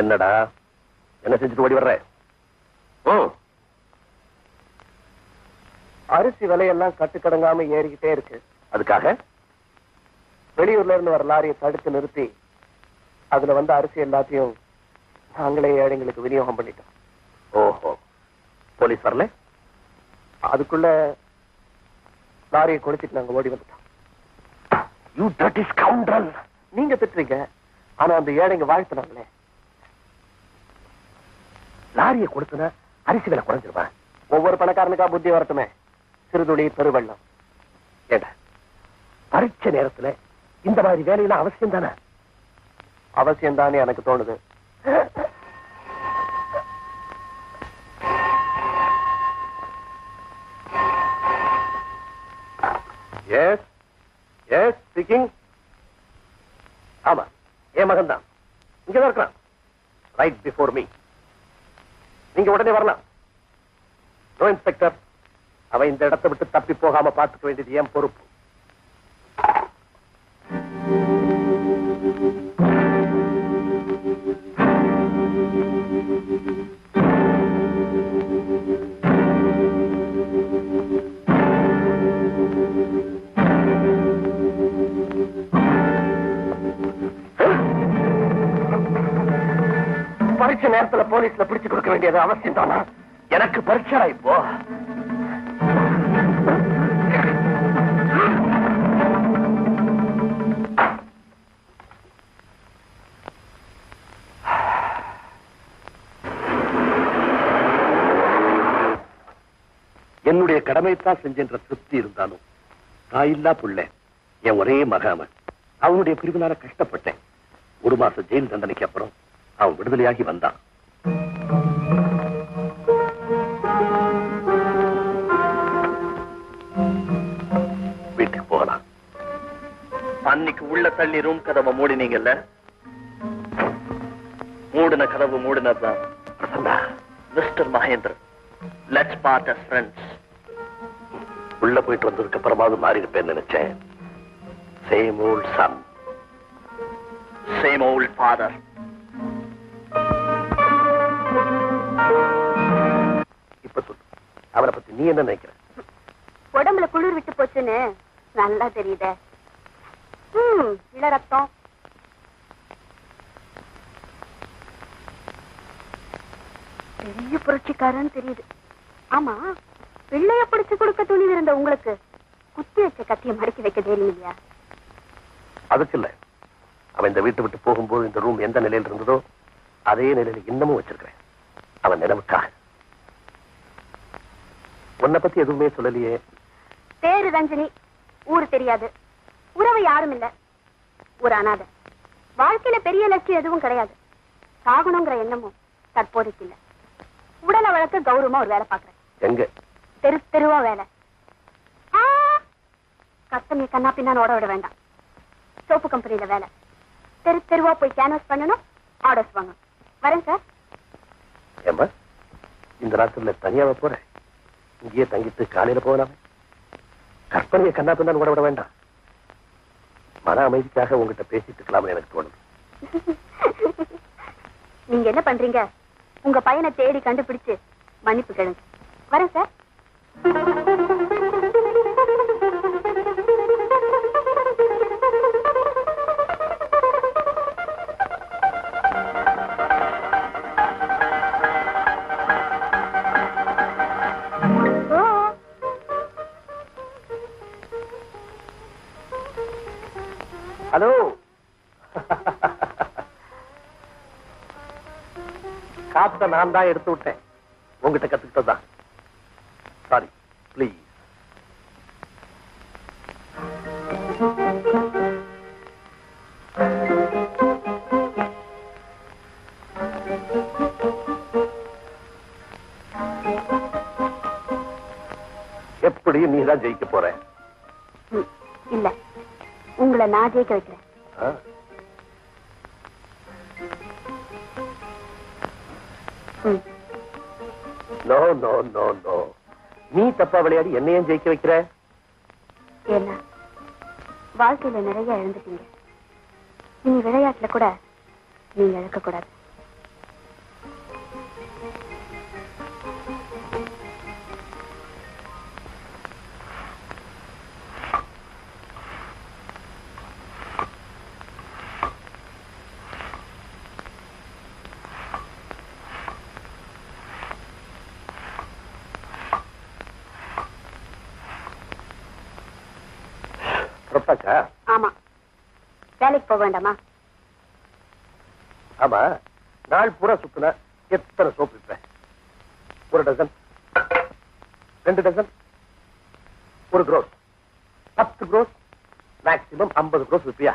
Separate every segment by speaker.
Speaker 1: என்னடா என்ன செஞ்சுட்டு ஓடி வர்ற?
Speaker 2: அரிசி விலையெல்லாம் கட்டுக்கடங்காம ஏறிக்கிட்டே இருக்கு.
Speaker 1: அதுக்காக
Speaker 2: வெளியூர்ல இருந்து வர லாரியை தடுத்து நிறுத்தி அதுல வந்து அரிசி எல்லாத்தையும் நாங்களே ஏழைங்களுக்கு விநியோகம் பண்ணிட்டோம்.
Speaker 1: ஓஹோ, போலீஸ் வரல?
Speaker 2: அதுக்குள்ள லாரியை கொளுத்திட்டு நாங்க ஓடி வந்துட்டோம்.
Speaker 1: You dirty scoundrel.
Speaker 2: நீங்க திட்டுறீங்க, ஆனா அந்த ஏழைங்க வாழ்த்துனாங்களே.
Speaker 1: லாரியை கொடுத்தனா அரிசி விலை குறைஞ்சிருவா?
Speaker 2: ஒவ்வொரு பணக்காரனுக்கா புத்தி வரட்டுமே. சிறுதுளி பெருவெள்ளம்.
Speaker 1: ஏண்டா பரீட்சை நேரத்துல இந்த மாதிரி வேலையெல்லாம் அவசியம் தானே?
Speaker 2: அவசியம் தானே எனக்கு தோணுது.
Speaker 1: Yes yes speaking. ஆமா, என் மகன் தான். இங்கதான் இருக்கான், ரைட் பிஃபோர் மீ. நீங்க உடனே வரலாம். நோ இன்ஸ்பெக்டர், அவன் இந்த இடத்தை விட்டு தப்பி போகாம பார்த்துக்க வேண்டியது என் பொறுப்பு. பரீட்சை நேரத்துல போலீஸ்ல பிடிச்சு கொடுக்க வேண்டியது அவசியம் தானா? எனக்கு பரீட்சை இப்போ. என்னுடைய கடமைத்தான் செஞ்சென்ற திருப்தி இருந்தாலும் தாயில்லா புள்ள என் ஒரே மகாமன். அவனுடைய பிரிவினால கஷ்டப்பட்டேன். 1 மாசம் ஜெயில் தண்டனைக்கு அப்புறம் அவன் விடுதலையாகி வந்தான். வீட்டுக்கு போகலாம். அன்னைக்கு உள்ள தள்ளி ரூம் கதவை மூடினீங்கல்ல, மூடின கதவு மூடினதுதான். Mister Mahendran, let's part as friends. உள்ள போயிட்டு வந்ததுக்கு அப்புறமாவது மாறி இருப்பேன்னு நினைச்சேன். Same old son, same old father. இப்ப சொல்லு, அவரை பத்தி நீ என்ன நினைக்கிற?
Speaker 3: உடம்புல குளிர் விட்டு போச்சுன்னு நல்லா தெரியுதே. இள ரத்தம். பெரிய புரட்சிக்காரன்னு தெரியுது. ஆமா, பிள்ளைய பிடிச்சு கொடுக்க துணிவு இருந்த உங்களுக்கு குத்தி வச்ச கத்திய மடக்கி வைக்க தெரியும் இல்லையா?
Speaker 1: அதுக்கு இல்ல, அவன் இந்த வீட்டை விட்டு போகும்போது இந்த ரூம் எந்த நிலையில் இருந்ததோ அதே நிலையில இன்னமும் வச்சிருக்கிறேன். அவன் நினைவுக்காக. உன்னை பத்தி எதுவுமே சொல்லலையே.
Speaker 3: பேரு ரஞ்சனி, ஊரு தெரியாது, உறவு யாரும் இல்ல, ஒரு அனாதை. வாழ்க்கையில பெரிய லட்சியம் எதுவும் கிடையாது. சாகணுங்கிற எண்ணமும் தற்போதைக்கு இல்ல. உடலை வளர்க்க கௌரவமா ஒரு வேலை பாக்குறேன்.
Speaker 1: எங்க?
Speaker 3: தெரு தெருவா வேலை. கஸ்டமர் கண்ணா பின்னான்னு ஓட விட வேண்டாம். சோப்பு கம்பெனியில வேலை. தெரு தெருவா போய் கேன்வாஸ் பண்ணணும், ஆர்டர்ஸ் வாங்கணும். வரேன் சார்.
Speaker 1: ஏம்பா, இந்த ராத்திரில தனியாவ போறேன்? இங்கேயே தங்கிட்டு காலையில போகலாமே. கற்பனையை கண்ணா பின்னான்னு ஓட விட வேண்டாம். மன அமைதிக்காக உங்ககிட்ட பேசிட்டு இருக்கலாம்னு எனக்கு தோணுது.
Speaker 3: நீங்க என்ன பண்றீங்க? உங்க பையனை தேடி கண்டுபிடிச்சு மன்னிப்பு கேளுங்க. வரேன் சார்.
Speaker 1: ஹலோ. காத்த நான் தான் எடுத்து விட்டேன். உங்ககிட்ட கத்துக்கிட்டதான். Sorry, please. எப்படியும் நீதான் ஜெயிக்க போற.
Speaker 3: இல்ல, உங்களை நான் ஜெயிக்க வைக்கிறேன்.
Speaker 1: நோ நோ நோ நோ, நீ தப்பா விளையாடி என்னையும் ஜெயிக்க வைக்கிற.
Speaker 3: ஏன்னா வாழ்க்கையில நிறைய இழந்துட்டீங்க. இனி விளையாட்டுல கூட நீங்க இழக்க கூடாது.
Speaker 1: புறப்பட்டாச்சா?
Speaker 3: ஆமா. வேலைக்கு போக வேண்டாமா?
Speaker 1: ஆமா, நாள் பூரா சுத்தின எத்தனை சோப்பு விற்பேன்? 1 dozen, 2 dozen, 1 gross, 10 gross, maximum 50 gross விற்பியா?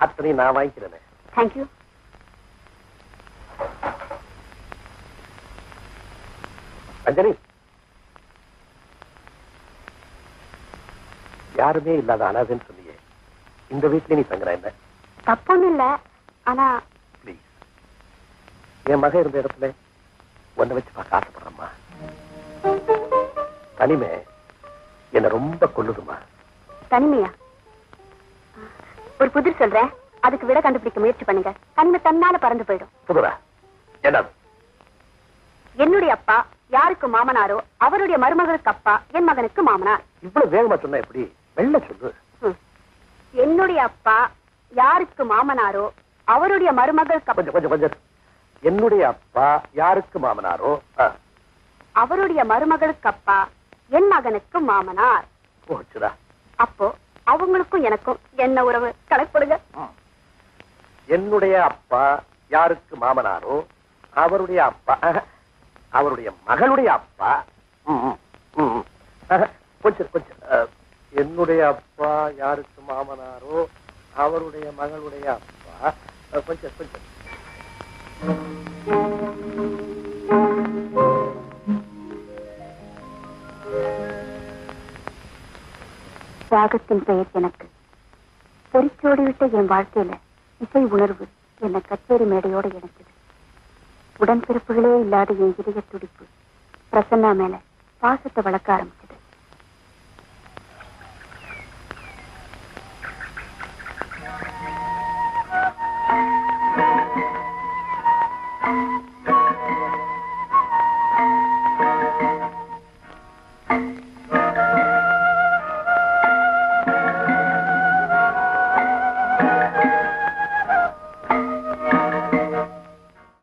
Speaker 1: அத்தனையும் நான் வாங்கிக்கிறேன்.
Speaker 3: தேங்க்யூ.
Speaker 1: அஞ்சலி, யாருமே இல்லாத அனாதைன்னு சொன்னியே, இந்த வீட்லயே நீ தங்குற என்ன?
Speaker 3: தப்பொன்னும் இல்ல. ஆனா
Speaker 1: ப்ளீஸ், என் மகன் இருந்த இடத்துல ஒன்ன வச்சு பார்க்க ஆசைப்படுறம்மா. தனிமை என்ன ரொம்ப கொல்லுதுமா.
Speaker 3: தனிமையா? ஒரு புதிர் சொல்றேன், அதுக்கு விட கண்டுபிடிக்க முயற்சி பண்ணுங்க. தனிமை தன்னால பறந்து போயிடும்.
Speaker 1: புதுரா என்ன?
Speaker 3: என்னுடைய அப்பா யாருக்கு மாமனாரோ அவருடைய மருமகளுக்கு அப்பா என் மகனுக்கு மாமனார்.
Speaker 1: இவ்வளவு வேகமா சொன்னா எப்படி? வெள்ள சொல்லு.
Speaker 3: என்னுடைய அப்பா யாருக்கு மாமனாரோ அவருடைய மருமகளுக்கு
Speaker 1: கொஞ்சம் கொஞ்சம் கொஞ்சம். என்னுடைய அப்பா யாருக்கு மாமனாரோ
Speaker 3: அவருடைய மருமகளுக்கு அப்பா என் மகனுக்கு மாமனார்.
Speaker 1: போச்சுடா.
Speaker 3: அப்போ அவங்களுக்கும் எனக்கும் என்ன உறவு கணக்குடுங்க.
Speaker 1: என்னுடைய அப்பா யாருக்கு மாமனாரோ அவருடைய அப்பா அவருடைய மகளுடைய அப்பா. கொஞ்சம் கொஞ்சம். என்னுடைய அப்பா யாருக்கு மாமனாரோ அவருடைய மகளுடைய அப்பா. கொஞ்சம் கொஞ்சம்.
Speaker 3: ராகத்தின் பெயர் எனக்கு பொறிச்சோடிவிட்ட என் வாழ்க்கையில இசை உணர்வு என்ன கச்சேரி மேடையோட இணைச்சது. உடன்பிறப்புகளே இல்லாத என் இதய துடிப்பு பிரசன்னா மேல பாசத்தை வளர்க்க ஆரம்பிச்சது.